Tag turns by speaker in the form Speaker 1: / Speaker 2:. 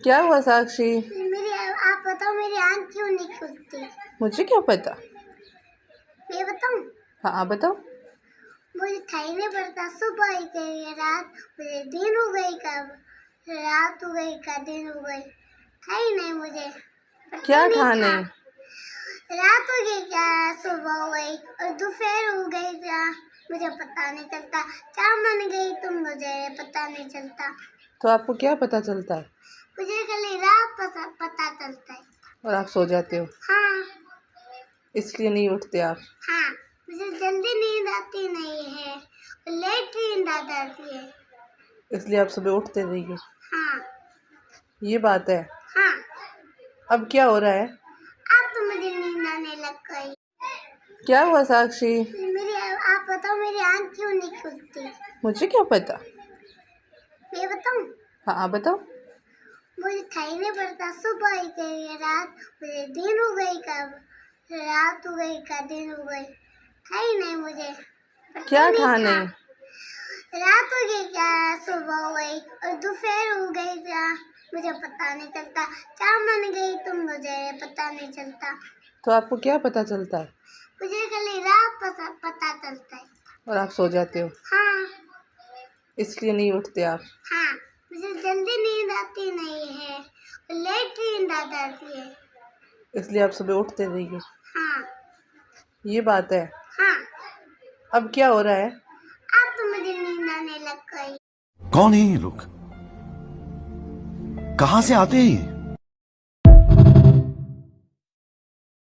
Speaker 1: क्या हुआ साक्षी?
Speaker 2: मेरी आप बताओ, मेरी आँख क्यों नहीं खुलती?
Speaker 1: मुझे क्या पता।
Speaker 2: मैं बताऊं?
Speaker 1: हाँ आप बताओ।
Speaker 2: मुझे था ही नहीं पड़ता, सुबह ही गई रात, मुझे दिन हो गई कब, रात हो गई का दिन हो गई, था ही नहीं मुझे पता
Speaker 1: क्या
Speaker 2: नहीं
Speaker 1: था
Speaker 2: था।
Speaker 1: नहीं?
Speaker 2: रात हो गई क्या, सुबह हो गई और दोपहर हो गई क्या, मुझे पता नहीं चलता। क्या मन गई तुम, मुझे पता नहीं चलता।
Speaker 1: तो आपको क्या पता चलता है?
Speaker 2: मुझे खाली रात पता चलता है।
Speaker 1: और आप सो जाते हो,
Speaker 2: हाँ
Speaker 1: इसलिए नहीं उठते आप।
Speaker 2: हाँ, मुझे जल्दी नींद आती नहीं है, लेट नींद आ जाती है।
Speaker 1: इसलिए आप सुबह उठते नहीं हो,
Speaker 2: हाँ
Speaker 1: ये बात है।
Speaker 2: हाँ,
Speaker 1: अब क्या हो रहा है?
Speaker 2: अब तो मुझे नींद आने लग गई।
Speaker 1: क्या हुआ साक्षी?
Speaker 2: आप बताओ, मेरी आँख क्यों नहीं खुलती?
Speaker 1: मुझे क्या पता।
Speaker 2: मैं बताऊं?
Speaker 1: हाँ आप बताओ।
Speaker 2: मुझे था ही नहीं पड़ता, सुबह ही गई रात, मुझे दिन हो गई कब, रात हो गई का दिन हो गई, था ही नहीं मुझे पता
Speaker 1: क्या
Speaker 2: नहीं
Speaker 1: था
Speaker 2: था।
Speaker 1: नहीं?
Speaker 2: रात हो गई क्या, सुबह हो गई और दोपहर हो गई क्या, मुझे पता नहीं चलता। क्या मन गई तुम, मुझे पता नहीं चलता।
Speaker 1: तो आपको क्या पता चलता है?
Speaker 2: मुझे खाली रात पता चलता है।
Speaker 1: और आप सो जाते हो,
Speaker 2: हाँ
Speaker 1: इसलिए नहीं उठते आप।
Speaker 2: हाँ, मुझे जल्दी नींद आती नहीं है, लेट नींद आ जाती है।
Speaker 1: इसलिए आप सुबह उठते नहीं हो,
Speaker 2: हाँ
Speaker 1: ये बात है।
Speaker 2: हाँ,
Speaker 1: अब क्या हो रहा है?
Speaker 2: अब तो मुझे नींद आने लग गई।
Speaker 3: कौन है ये लोग? कहां से आते हैं ये?